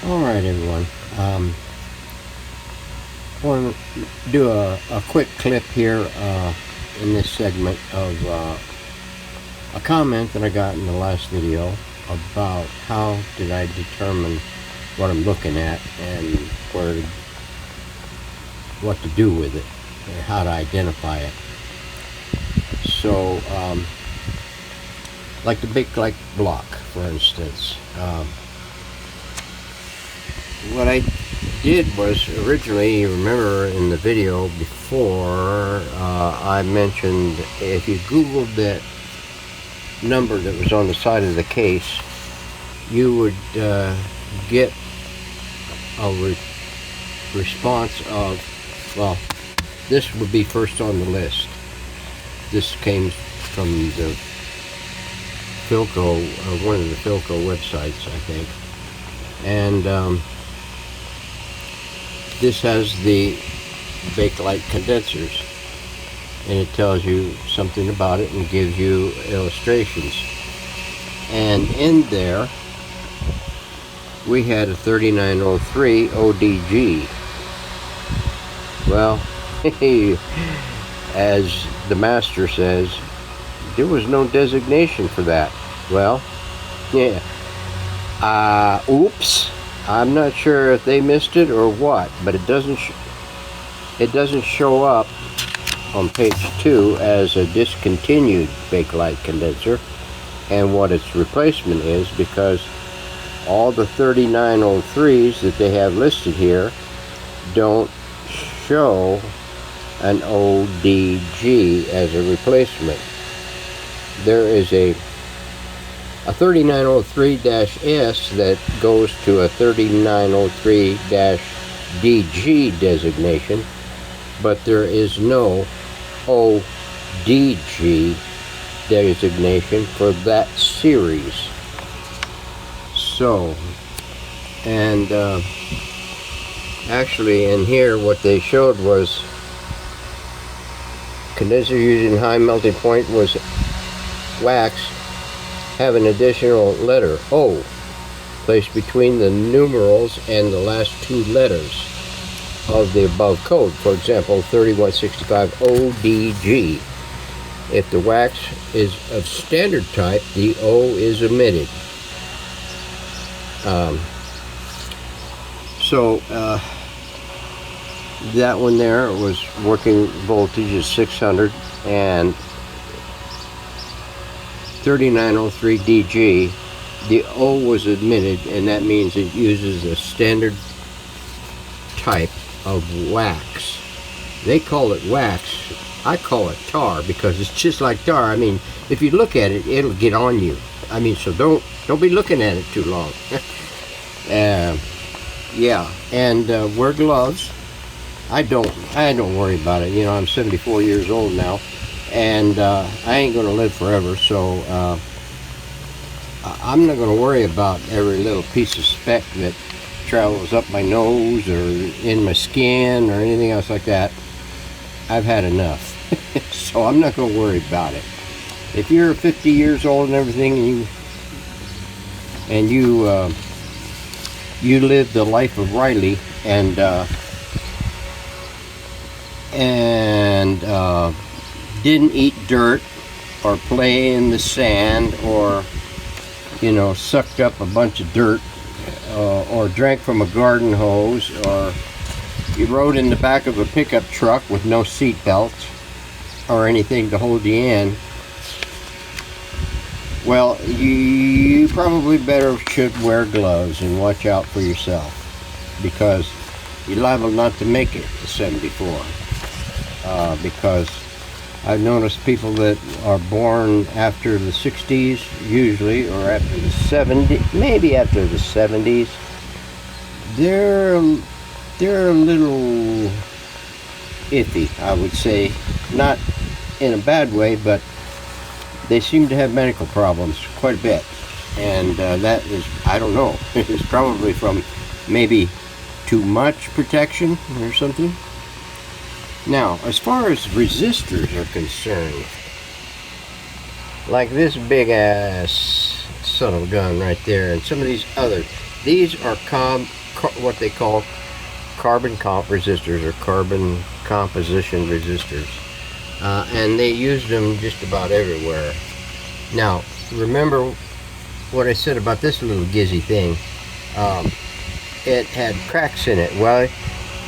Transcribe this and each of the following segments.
Alright everyone, I want to do a quick clip here in this segment of a comment that I got in the last video about how did I determine what I'm looking at and what to do with it, or how to identify it. So, like the big block, for instance. What I did was originally, you remember in the video before, I mentioned if you Googled that number that was on the side of the case, you would get a response of, well, this would be first on the list. This came from the Philco, one of the Philco websites, I think. And this has the bakelite condensers, and it tells you something about it and gives you illustrations. And in there we had a 3903 ODG. Well, as the master says, there was no designation for that. Well, yeah, oops, I'm not sure if they missed it or what, but it doesn't show up on page 2 as a discontinued bakelite condenser and what its replacement is, because all the 3903s that they have listed here don't show an ODG as a replacement. There is a 3903-S that goes to a 3903-DG designation, but there is no ODG designation for that series. So, and actually in here what they showed was condenser using high melting point was wax have an additional letter O placed between the numerals and the last two letters of the above code. For example, 3165 ODG. If the wax is of standard type, the O is omitted. That one there was working voltage is 600, and 3903 DG, the O was omitted, and that means it uses a standard type of wax. They call it wax. I call it tar because it's just like tar. I mean, if you look at it, it'll get on you. I mean, so don't be looking at it too long. Yeah, and wear gloves. I don't worry about it. You know, I'm 74 years old now, and I ain't gonna live forever, so I'm not gonna worry about every little piece of speck that travels up my nose or in my skin or anything else like that. I've had enough. So I'm not gonna worry about it. If you're 50 years old and everything, and you live the life of Riley and didn't eat dirt or play in the sand, or you know, sucked up a bunch of dirt, or drank from a garden hose, or you rode in the back of a pickup truck with no seat belt or anything to hold you in, well, you probably should wear gloves and watch out for yourself, because you're liable not to make it to 74. Because I've noticed people that are born after the 60s, usually, or after the 70s, maybe after the 70s, they're a little iffy, I would say. Not in a bad way, but they seem to have medical problems quite a bit. And that is, I don't know, it's probably from maybe too much protection or something. Now, as far as resistors are concerned, like this big ass son of a gun right there, and some of these other These are what they call carbon comp resistors, or carbon composition resistors, and they use them just about everywhere. Now, remember what I said about this little gizzy thing. It had cracks in it. Well,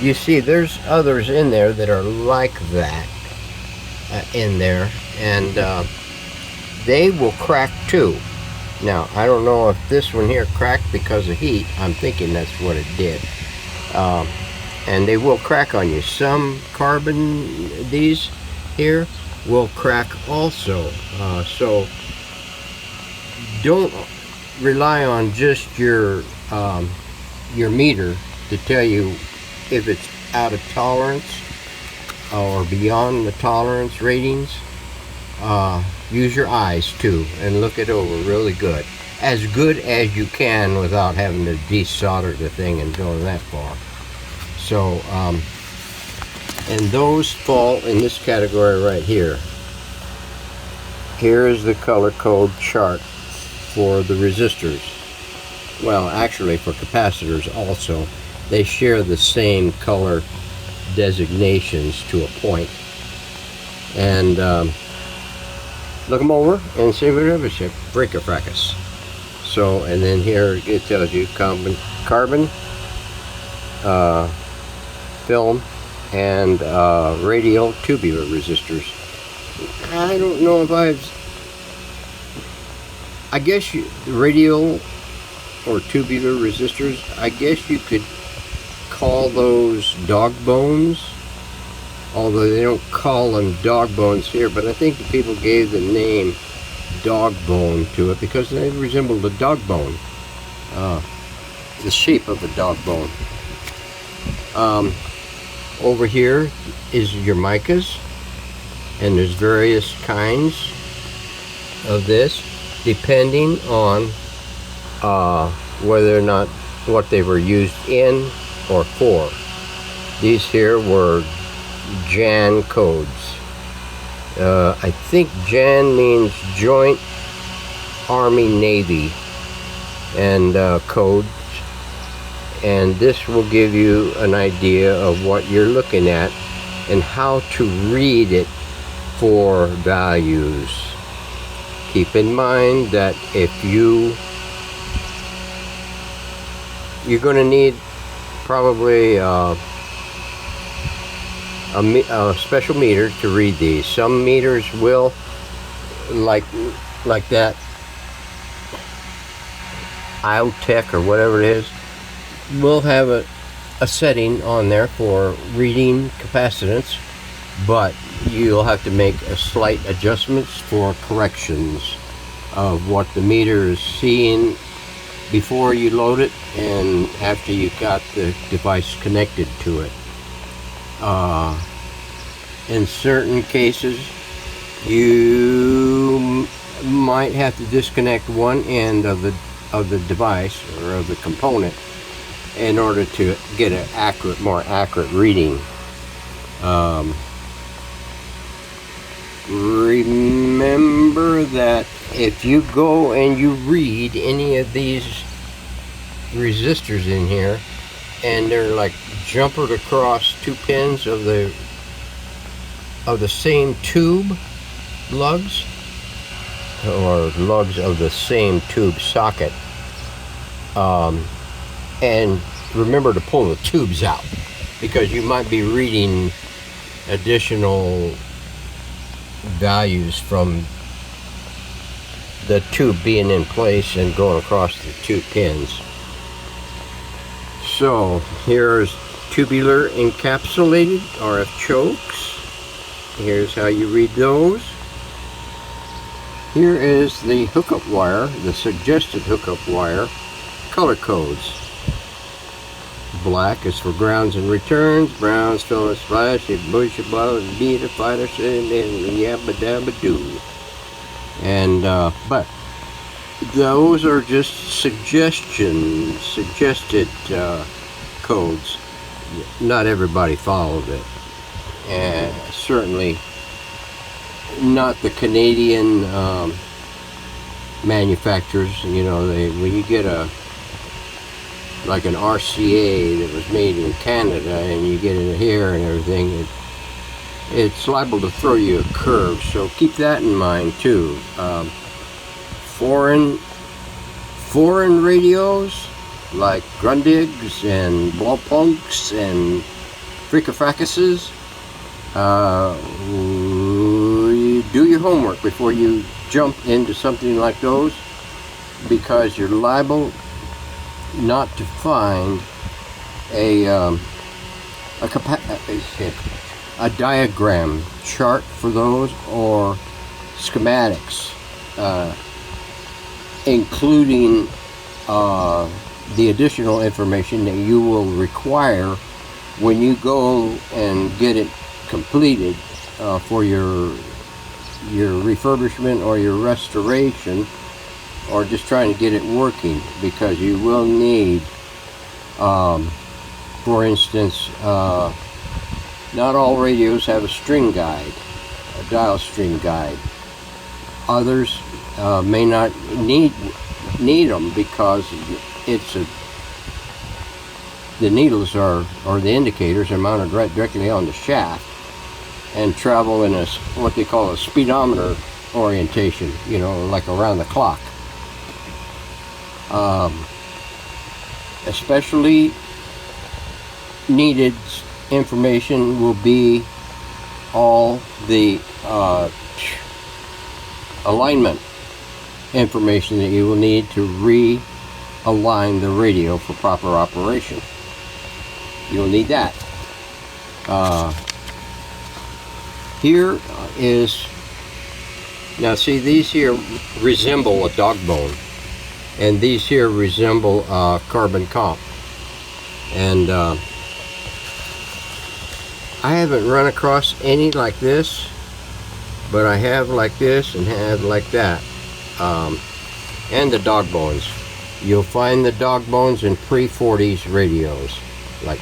you see, there's others in there that are like that in there, and they will crack too. Now, I don't know if this one here cracked because of heat. I'm thinking that's what it did. And they will crack on you. Some carbon, these here, will crack also. So don't rely on just your meter to tell you if it's out of tolerance or beyond the tolerance ratings. Use your eyes too and look it over really good, as good as you can without having to desolder the thing and going that far. So and those fall in this category right here. Here is the color code chart for the resistors. Well, actually for capacitors also. They share the same color designations to a point. And look them over and see whatever it's break a fracas. So, and then here it tells you carbon, film, and radial tubular resistors. I don't know if I guess radial or tubular resistors, I guess you could call those dog bones, although they don't call them dog bones here, but I think the people gave the name dog bone to it because they resemble the dog bone, the shape of a dog bone. Over here is your micas, and there's various kinds of this depending on whether or not what they were used in or for. These here were JAN codes. I think JAN means Joint Army Navy and codes, and this will give you an idea of what you're looking at and how to read it for values. Keep in mind that if you're going to need probably a special meter to read these. Some meters will, like that IoTech or whatever it is, will have a setting on there for reading capacitance, but you'll have to make a slight adjustments for corrections of what the meter is seeing before you load it and after you got the device connected to it. In certain cases you might have to disconnect one end of the device or of the component in order to get an more accurate reading. Remember that if you go and you read any of these resistors in here and they're like jumpered across two pins of the same tube lugs, or lugs of the same tube socket, and remember to pull the tubes out, because you might be reading additional values from the tube being in place and going across the two pins. So here's tubular encapsulated RF chokes. Here's how you read those. Here is the hookup wire, the suggested hookup wire color codes. Black is for grounds and returns, browns, filament splash, bush, blah, beta, fighter, and yabba dabba doo. And, but those are just suggested codes. Not everybody followed it. And certainly not the Canadian manufacturers. You know, when you get like an RCA that was made in Canada, and you get it here and everything, it's liable to throw you a curve. So keep that in mind too. Foreign radios like Grundigs and Blaupunkts and Frickerfrackuses, do your homework before you jump into something like those, because you're liable not to find a diagram chart for those, or schematics, including the additional information that you will require when you go and get it completed for your refurbishment or your restoration, or just trying to get it working, because you will need, for instance, not all radios have a string guide, a dial string guide. Others may not need them, because the needles or the indicators are mounted right directly on the shaft and travel in what they call a speedometer orientation, like around the clock. Especially needed information will be all the alignment information that you will need to realign the radio for proper operation. You'll need that. Here is, now see, these here resemble a dog bone, and these here resemble carbon comp. And I haven't run across any like this, but I have like this and have like that. And the dog bones. You'll find the dog bones in pre-40s radios, like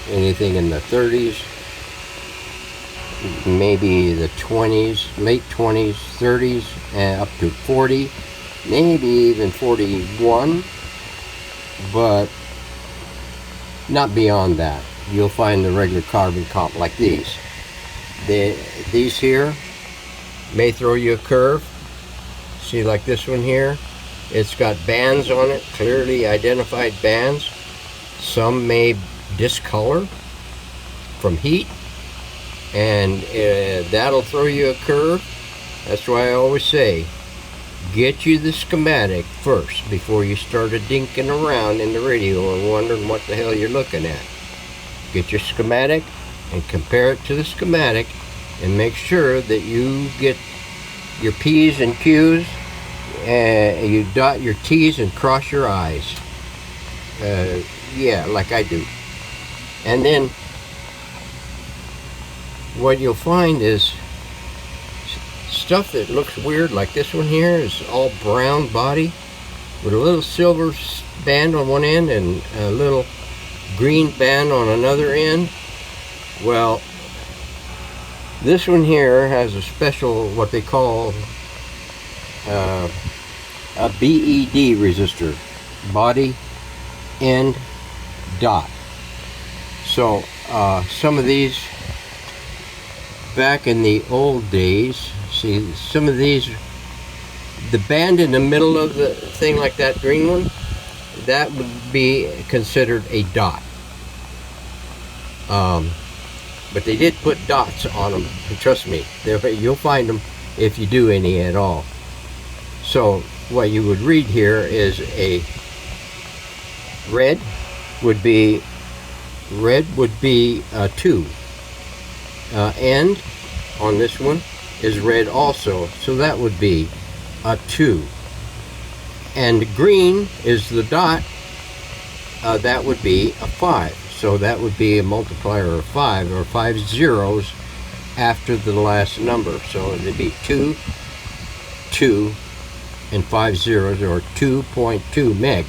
anything in the 30s, maybe the 20s, late 20s, 30s, and up to 40, maybe even 41, but not beyond that. You'll find the regular carbon comp like these. These here may throw you a curve. See, like this one here, it's got bands on it, clearly identified bands. Some may discolor from heat, and that'll throw you a curve. That's why I always say, get you the schematic first before you start dinking around in the radio and wondering what the hell you're looking at. Get your schematic and compare it to the schematic, and make sure that you get your P's and Q's, and you dot your T's and cross your I's. Yeah, like I do. And then what you'll find is stuff that looks weird, like this one here is all brown body with a little silver band on one end and a little green band on another end. Well, this one here has a special, what they call a BED resistor, body end dot. So some of these back in the old days, see, some of these, the band in the middle of the thing, like that green one, that would be considered a dot. But they did put dots on them, and trust me, you'll find them if you do any at all. So what you would read here is a red would be a 2. End on this one is red also, so that would be a 2. And green is the dot, that would be a 5. So that would be a multiplier of 5, or 5 zeros after the last number. So it'd be 2, 2, and 5 zeros, or 2.2 meg.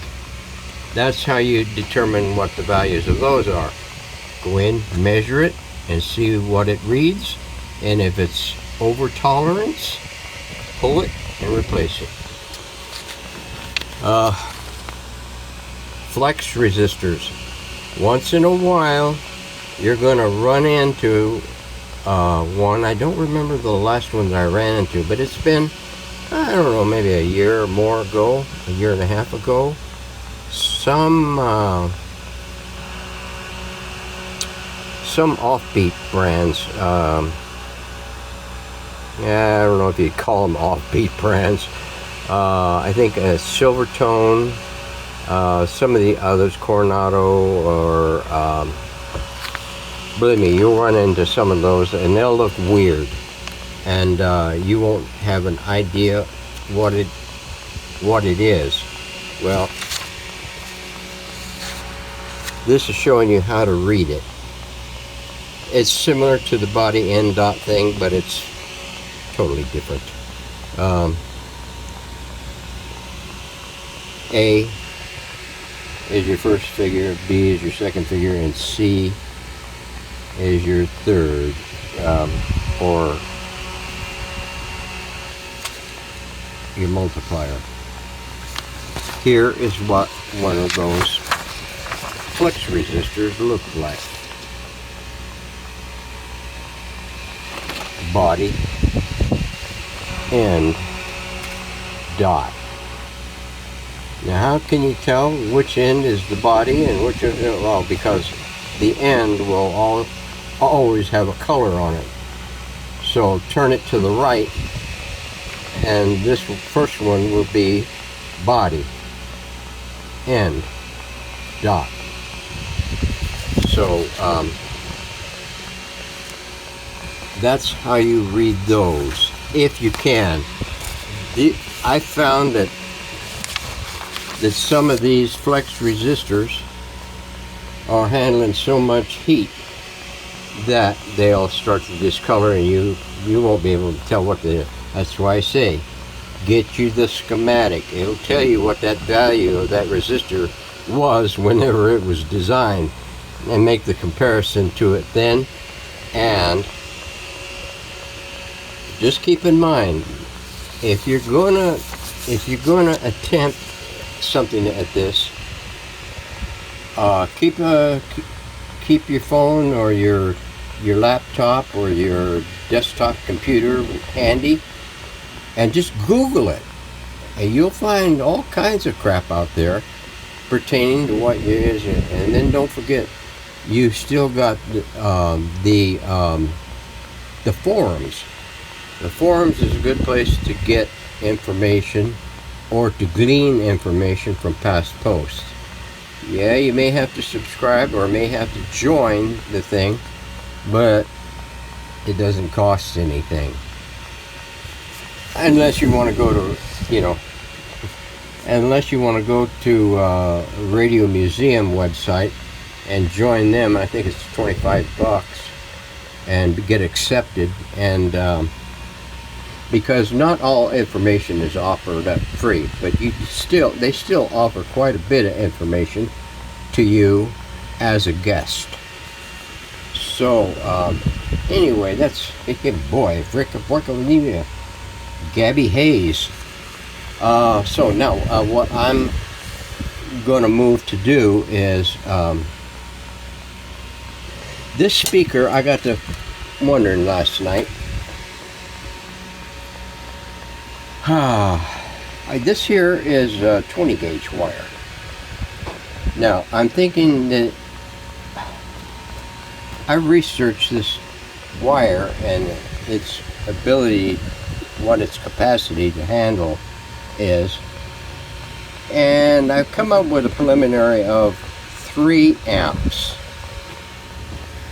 That's how you determine what the values of those are. Go in, measure it, and see what it reads. And if it's over tolerance, pull it and replace it. flex resistors. Once in a while, you're going to run into one. I don't remember the last one that I ran into, but it's been, I don't know, maybe a year or more ago, a year and a half ago. Some offbeat brands, yeah, I don't know if you call them offbeat brands. I think Silvertone, some of the others, Coronado, or believe me, you'll run into some of those, and they'll look weird, and you won't have an idea what it is. Well, this is showing you how to read it. It's similar to the body end dot thing, but it's totally different. A is your first figure, B is your second figure, and C is your third, or your multiplier. Here is what one of those flex resistors look like. Body, end, dot. Now how can you tell which end is the body and which is, well, because the end will always have a color on it. So turn it to the right, and this first one will be body, end, dot. So that's how you read those, if you can. I found that some of these flex resistors are handling so much heat that they'll start to discolor, and you won't be able to tell what they are. That's why I say, get you the schematic. It'll tell you what that value of that resistor was whenever it was designed, and make the comparison to it then. And just keep in mind, if you're gonna attempt something at this, keep your phone or your laptop or your desktop computer handy, and just Google it, and you'll find all kinds of crap out there pertaining to what it is. And then don't forget, you still got the forums. The forums is a good place to get information or to glean information from past posts. Yeah, you may have to subscribe or may have to join the thing, but it doesn't cost anything. Unless you want to go to, unless you want to go to Radio Museum website and join them. I think it's $25 and get accepted. And because not all information is offered up free, but they still offer quite a bit of information to you as a guest. So anyway, that's boy, Gabby Hayes. So now what I'm going to move to do is this speaker. I got to wondering last night. This here is 20 gauge wire. Now I'm thinking that I researched this wire and its ability, what its capacity to handle is, and I've come up with a preliminary of 3 amps,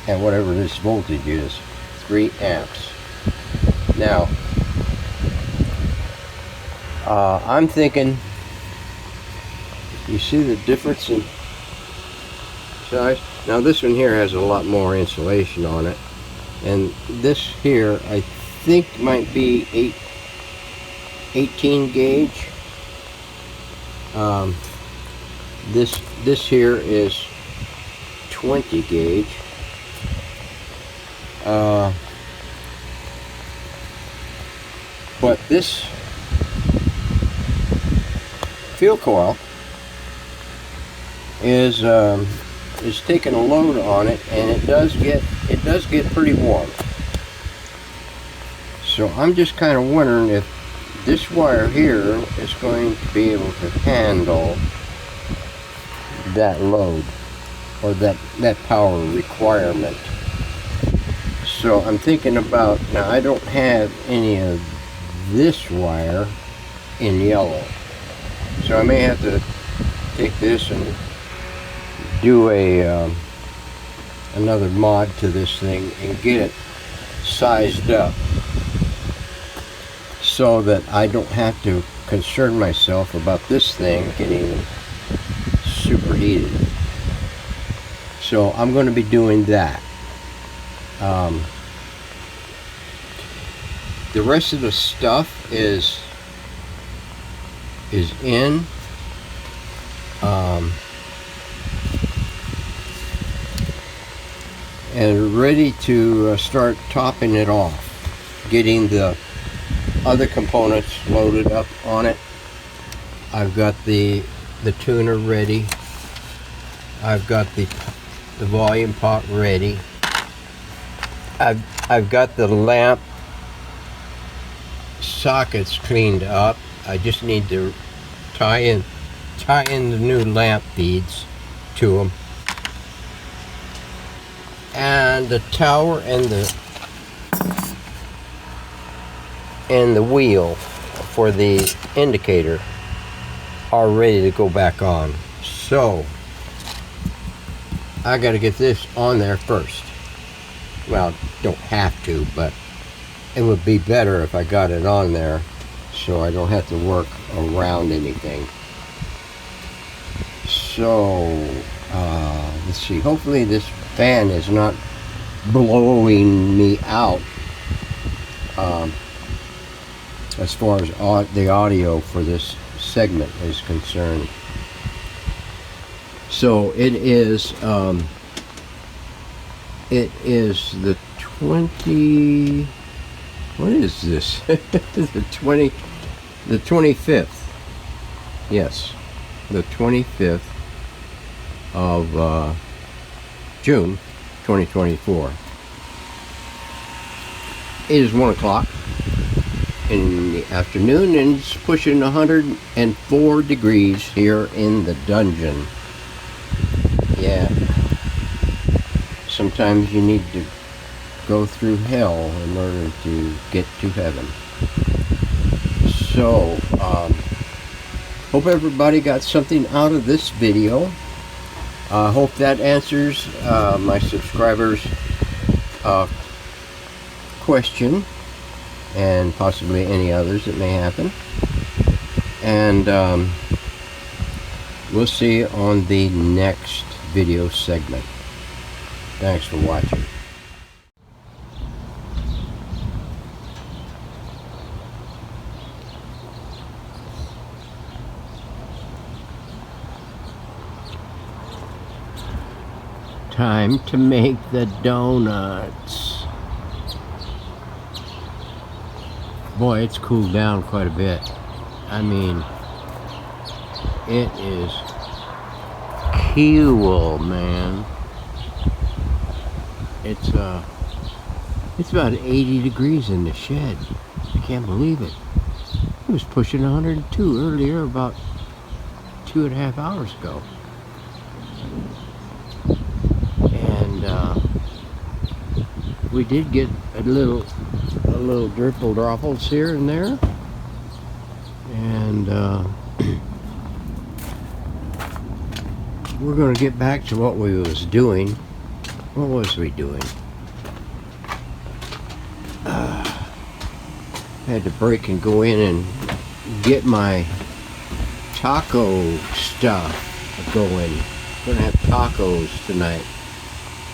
and whatever this voltage is, 3 amps. Now I'm thinking, you see the difference in size? Now this one here has a lot more insulation on it, and this here I think might be 18 gauge. This here is 20 gauge. But this field coil is taking a load on it, and it does get pretty warm. So I'm just kind of wondering if this wire here is going to be able to handle that load, or that power requirement. So I'm thinking about, now I don't have any of this wire in yellow, so I may have to take this and do a another mod to this thing and get it sized up so that I don't have to concern myself about this thing getting superheated. So I'm going to be doing that. The rest of the stuff is in. And ready to start topping it off, getting the other components loaded up on it. I've got the tuner ready. I've got the volume pot ready. I've got the lamp sockets cleaned up. I just need to tie in the new lamp feeds to them. And the tower and the wheel for the indicator are ready to go back on. So I got to get this on there first. Well, don't have to, but it would be better if I got it on there so I don't have to work around anything. So let's see, hopefully this fan is not blowing me out as far as the audio for this segment is concerned. So it is the 20, what is this? the 25th. Yes, the 25th of June 2024. It is 1 o'clock in the afternoon, and it's pushing 104 degrees here in the dungeon. Yeah, sometimes you need to go through hell in order to get to heaven. So hope everybody got something out of this video. I hope that answers my subscribers' question, and possibly any others that may happen. And we'll see you on the next video segment. Thanks for watching. Time to make the donuts. Boy, it's cooled down quite a bit. I mean, it is cool, man. It's about 80 degrees in the shed. I can't believe it. It was pushing 102 earlier, about 2.5 hours ago. We did get a little dripple dropples here and there, and we're going to get back to what we was doing. What was we doing? Had to break and go in and get my taco stuff going. We're gonna have tacos tonight.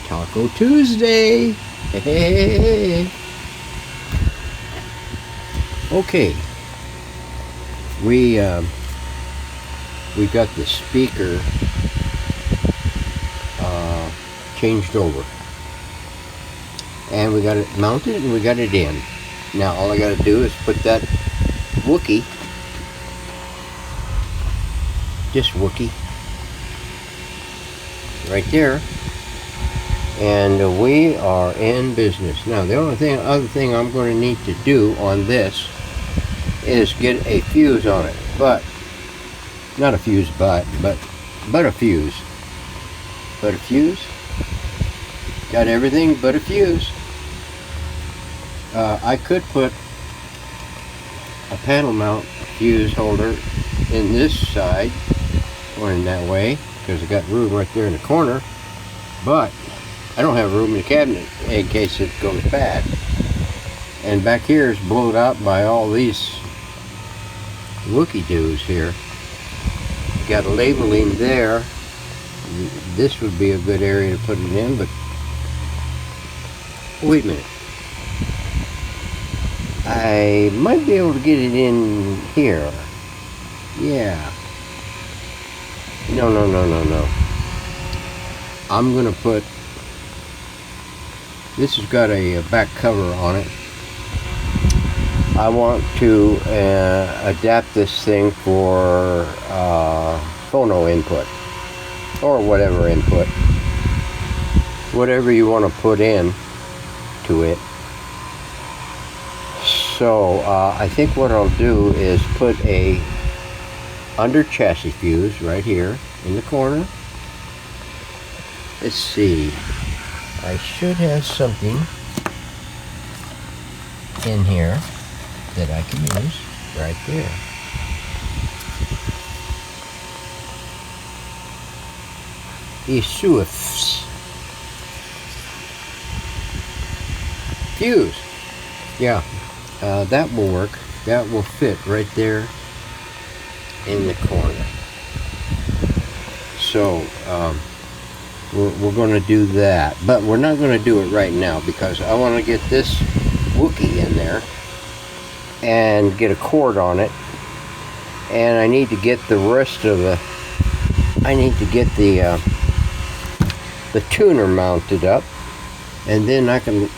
Taco Tuesday. Hey. Okay. We got the speaker changed over, and we got it mounted and we got it in. Now all I got to do is put that Wookie, right there. And we are in business. Now the other thing I'm going to need to do on this is get a fuse on it. But, not a fuse but a fuse. But a fuse? Got everything but a fuse. I could put a panel mount fuse holder in this side or in that way, because I got room right there in the corner, but I don't have room in the cabinet in case it goes bad. And back here is blown out by all these wookie-doos here. Got a labeling there. This would be a good area to put it in, but wait a minute. I might be able to get it in here. Yeah. No. I'm gonna put, this has got a back cover on it. I want to adapt this thing for phono input, or whatever input, whatever you want to put in to it. So I think what I'll do is put a under chassis fuse right here in the corner. Let's see, I should have something in here that I can use right there. Isuifs fuse. Yeah, that will work. That will fit right there in the corner. So we're going to do that, but we're not going to do it right now because I want to get this Wookie in there and get a cord on it, and I need to get the rest of the, I need to get the tuner mounted up, and then I can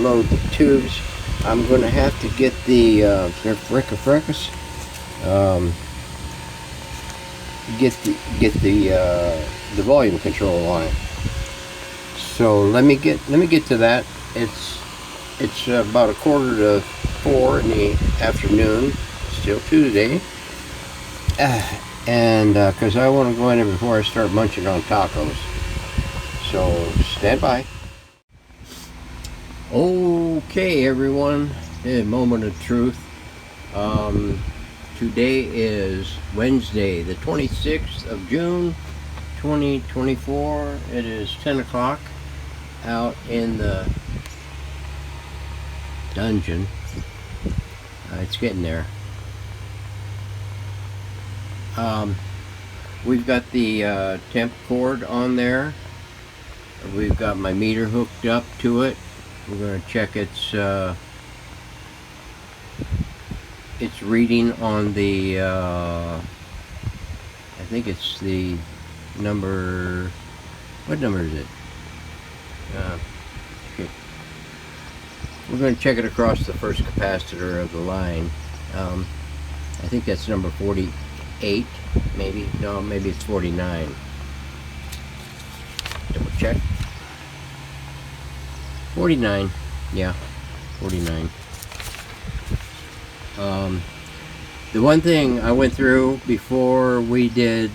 load the tubes. I'm going to have to get the the volume control on it. So let me get to that. It's about 3:45 in the afternoon, still Tuesday, and because I want to go in there before I start munching on tacos. So stand by. Okay, everyone, a moment of truth. Today is Wednesday, the 26th of June, 2024. It is 10 o'clock out in the dungeon. It's getting there. We've got the temp cord on there. We've got my meter hooked up to it. We're going to check its reading on the I think it's the number, what number is it? Okay. We're going to check it across the first capacitor of the line. I think that's number 48, maybe. No, maybe it's 49. Double check. 49, yeah, 49. The one thing I went through before we did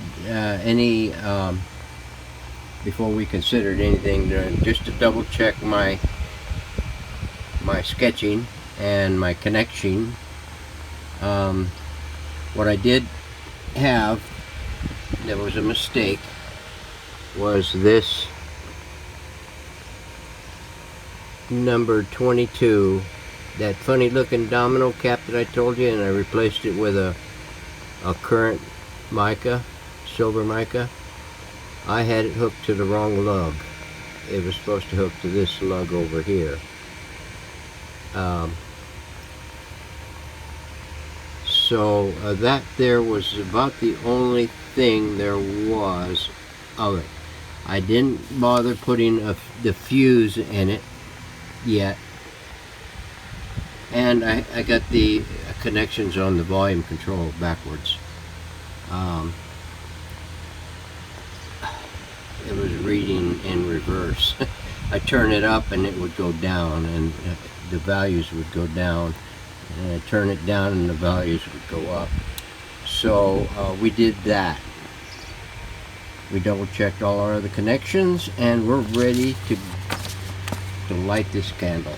before we considered anything, just to double check my sketching and my connection. What I did have that was a mistake was this number 22, that funny looking domino cap that I told you, and I replaced it with a current mica, silver mica. I had it hooked to the wrong lug. It was supposed to hook to this lug over here. So that there was about the only thing there was of it. I didn't bother putting the fuse in it yet, and I got the connections on the volume control backwards. in reverse. I turn it up and it would go down, and the values would go down, and I turn it down and the values would go up. So we did that. We double checked all our other connections, and we're ready to light this candle.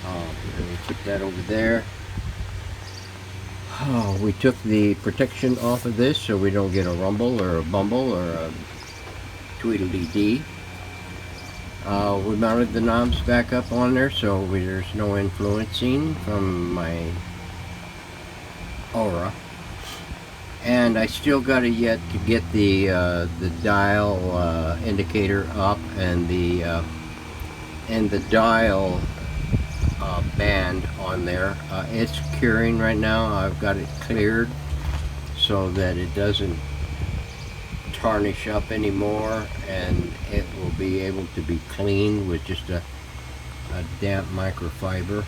And we put that over there. Oh, we took the protection off of this so we don't get a rumble or a bumble or a tweedledee. We mounted the knobs back up on there so there's no influencing from my aura. And I still got it yet to get the dial indicator up and the dial band on there. It's curing right now. I've got it cleared so that it doesn't tarnish up anymore, and it will be able to be cleaned with just a damp microfiber.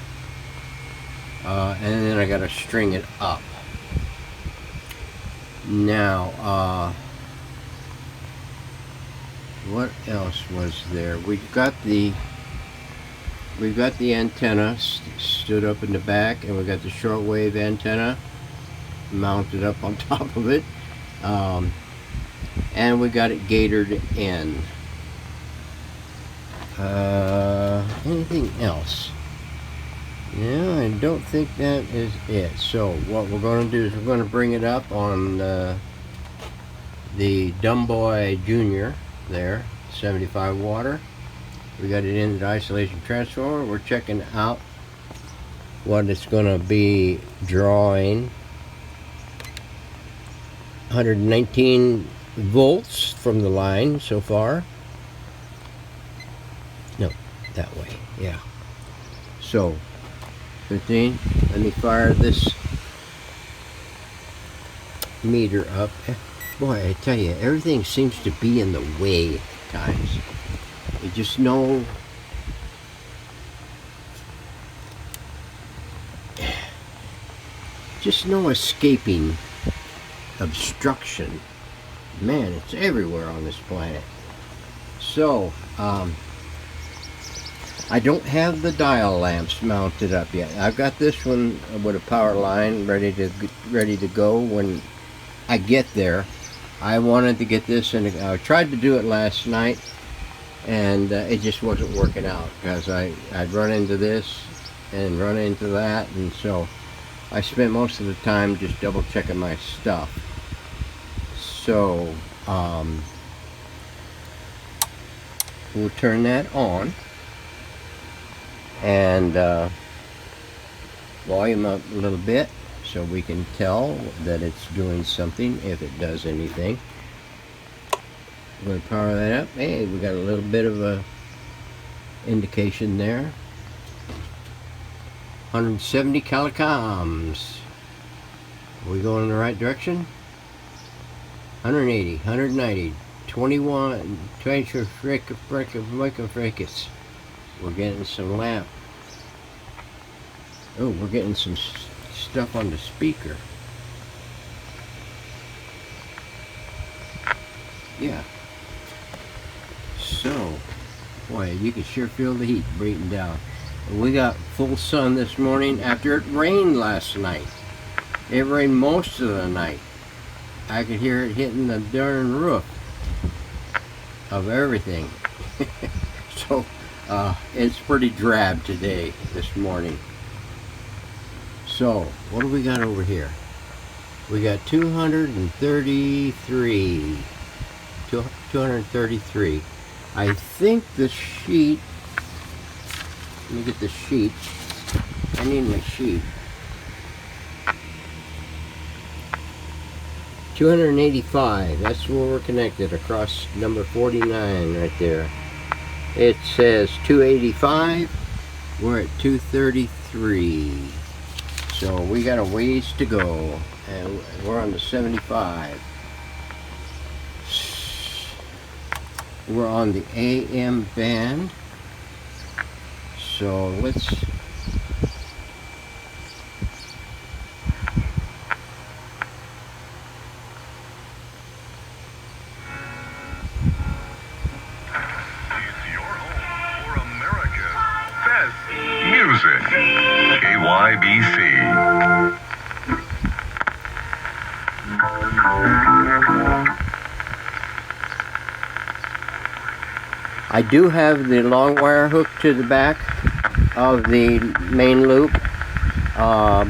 And then I got to string it up. Now, what else was there? We've got the antenna stood up in the back, and we got the shortwave antenna mounted up on top of it, and we got it gaitered in. Anything else? No, I don't think that is it. So what we're going to do is we're going to bring it up on the Dumb Boy Junior there, 75 water. We got it in the isolation transformer. We're checking out what it's going to be drawing. 119 volts from the line so far. No, that way, yeah. So 15. Let me fire this meter up. Boy, I tell you, everything seems to be in the way at times. You just know escaping obstruction. Man, it's everywhere on this planet. So, I don't have the dial lamps mounted up yet. I've got this one with a power line ready to go when I get there. I wanted to get this, and I tried to do it last night, and it just wasn't working out because I'd run into this and run into that, and so I spent most of the time just double checking my stuff. So we'll turn that on and volume up a little bit so we can tell that it's doing something, if it does anything. I'm going to power that up. Hey, we got a little bit of a indication there. 170 calocoms. Are we going in the right direction? 180, 190, 21, 20 microfracas. We're getting some lamp. Oh, we're getting some stuff on the speaker. Yeah. So, boy, you can sure feel the heat breathing down. We got full sun this morning after it rained last night. It rained most of the night. I could hear it hitting the darn roof of everything. So, it's pretty drab today, this morning. So, what do we got over here? We got 233. 233. I think the sheet, let me get the sheet. I need my sheet. 285, that's where we're connected, across number 49 right there. It says 285, we're at 233. So we got a ways to go, and we're on the 75. We're on the AM band, so let's WIBC. I do have the long wire hooked to the back of the main loop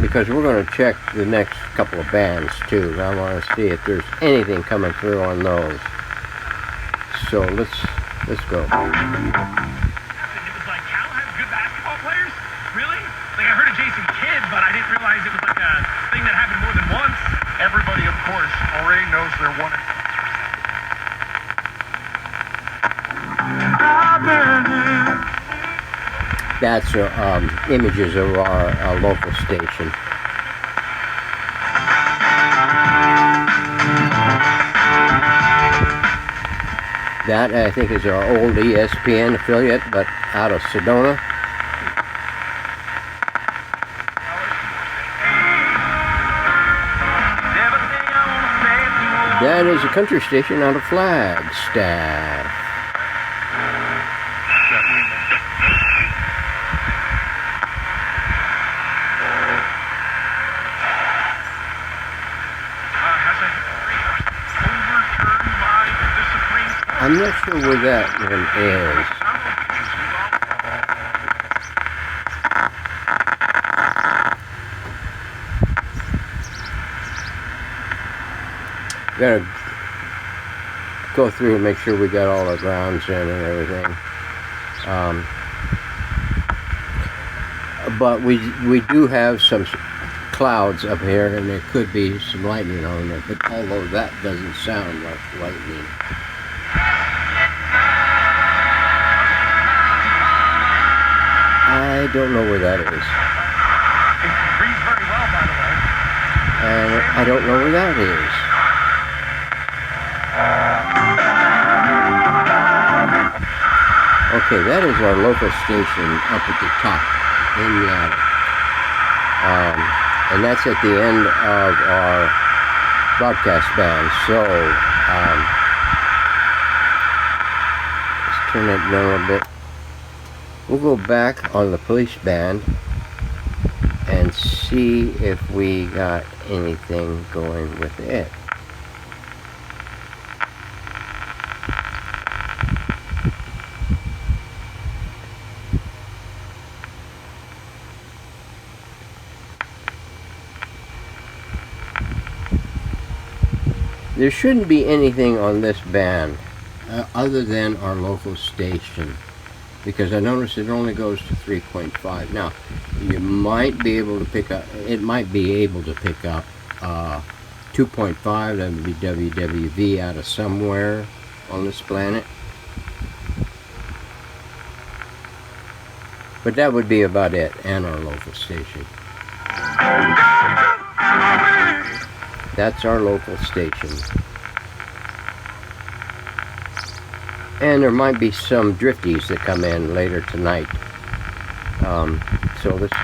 because we're going to check the next couple of bands too. I want to see if there's anything coming through on those. So let's go. It was like Cal has good basketball players? Really? Like I heard of Jason Kidd, but I didn't realize it was like a thing that happened more than once. Everybody, of course, already knows they're one. That's images of our local station. That, I think, is our old ESPN affiliate, but out of Sedona. That is a country station out of Flagstaff. I'm not sure where that one is. Gotta go through and make sure we got all our grounds in and everything. But we do have some clouds up here, and there could be some lightning on it. But although that doesn't sound like lightning. I don't know where that is. It reads very well, by the way. And I don't know where that is. Okay, that is our local station up at the top in the attic. And that's at the end of our broadcast band. So, let's turn it down a little bit. We'll go back on the police band and see if we got anything going with it. There shouldn't be anything on this band other than our local station, because I noticed it only goes to 3.5. Now, you might be able to pick up, it might be able to pick up 2.5, that would be WWV out of somewhere on this planet. But that would be about it, and our local station. That's our local station. And there might be some drifties that come in later tonight. So let's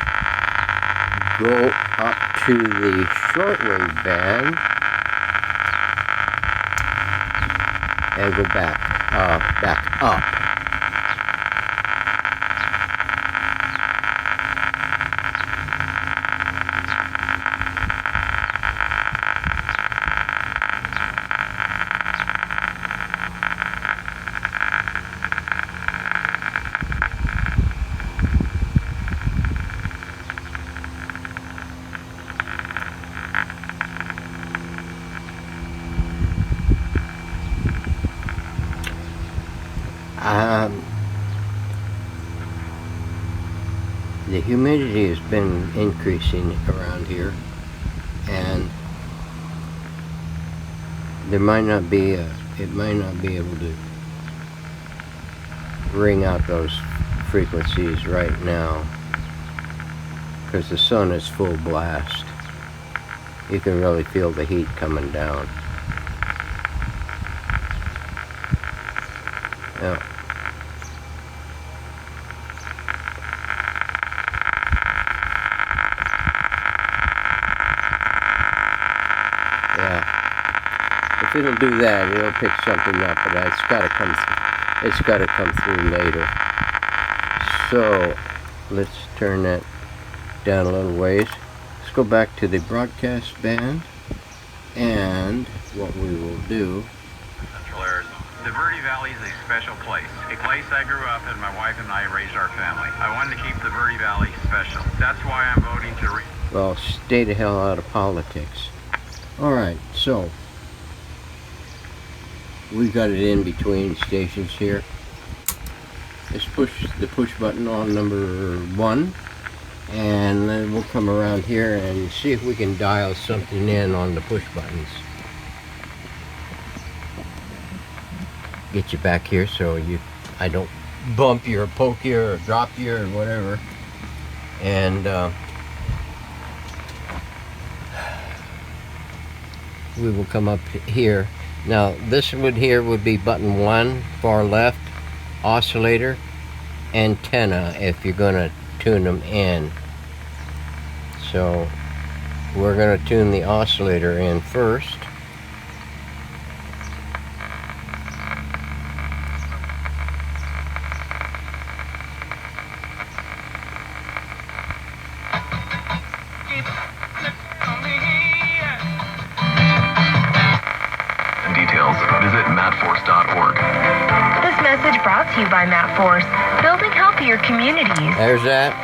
go up to the shortwave band and go back up. The humidity has been increasing around here, and there might not be it might not be able to ring out those frequencies right now because the sun is full blast. You can really feel the heat coming down. Now, if it'll do that, it'll pick something up, but it's got to come through later. So let's turn that down a little ways. Let's go back to the broadcast band, and what we will do. Central Arizona. The Verde Valley is a special place I grew up in. My wife and I raised our family. I wanted to keep the Verde Valley special. That's why I'm voting to well, stay the hell out of politics. Alright, so we've got it in between stations here. Let's push the push button on number 1, and then we'll come around here and see if we can dial something in on the push buttons. Get you back here so I don't bump you or poke you or drop you or whatever. And we will come up here. Now this one here would be button 1, far left, oscillator, antenna, if you're going to tune them in. So we're going to tune the oscillator in first. Details, visit matforce.org. This message brought to you by MatForce, building healthier communities. There's that.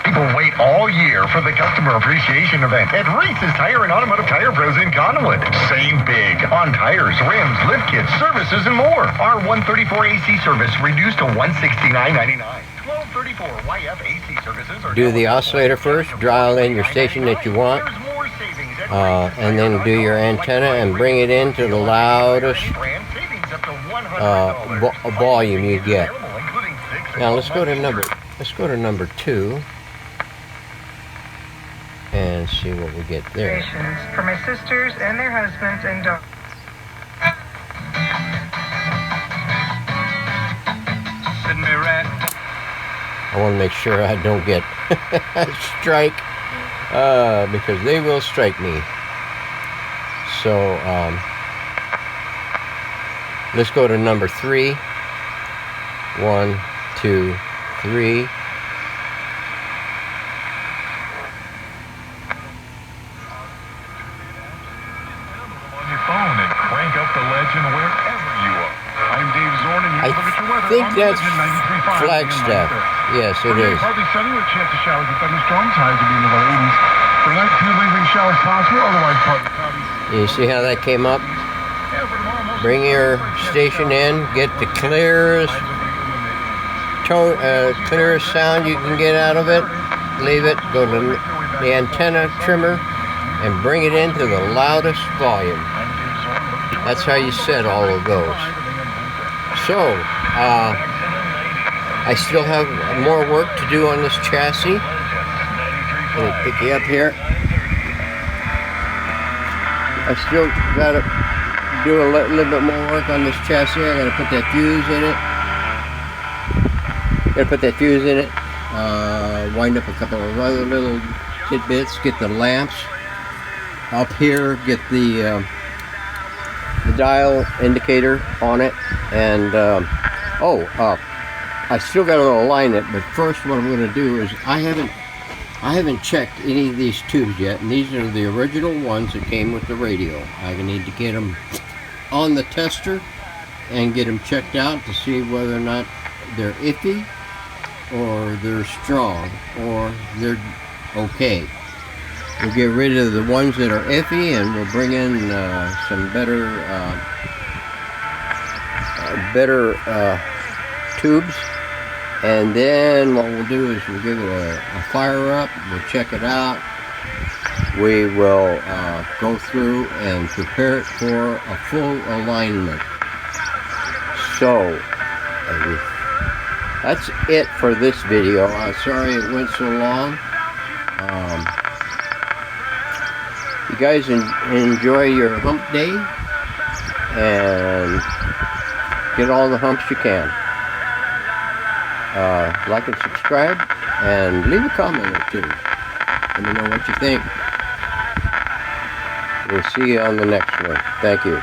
People wait all year for the customer appreciation event at Reese's Tire and Automotive Tire Pros in Conwood. Save big on tires, rims, lift kits, services, and more. Our 134 AC service reduced to $169.99. 1234 YF AC services are Do the oscillator first, dial in your station that you want, and then do your antenna and bring it into the loudest volume you get. Now let's go to number 2 and see what we get there. For my sisters and their husbands and daughters. I want to make sure I don't get a strike, because they will strike me. So let's go to number 3. 1, 2, 3. I think that's Flagstaff. Yes, it is. Partly sunny with a chance of showers and thunderstorms. Highs will be in the low 80s. Tonight, 2 lingering showers possible. Otherwise, partly cloudy. You see how that came up? Bring your station in. Get the clearest sound you can get out of it. Leave it. Go to the antenna trimmer and bring it into the loudest volume. That's how you set all of those. So, I still have more work to do on this chassis. Let me pick you up here. I still got to do a little bit more work on this chassis. I got to put that fuse in it. Wind up a couple of other little tidbits. Get the lamps up here. Get the dial indicator on it, and I still got to align it. But first, what I'm going to do is I haven't checked any of these tubes yet, and these are the original ones that came with the radio. I need to get them on the tester and get them checked out to see whether or not they're iffy, or they're strong, or they're okay. We'll get rid of the ones that are iffy, and we'll bring in some better tubes. And then what we'll do is we'll give it a fire up. We'll check it out. We will go through and prepare it for a full alignment. So that's it for this video. I'm sorry it went so long. You guys enjoy your hump day and get all the humps you can. Like and subscribe, and leave a comment or two. Let me know what you think. We'll see you on the next one. Thank you.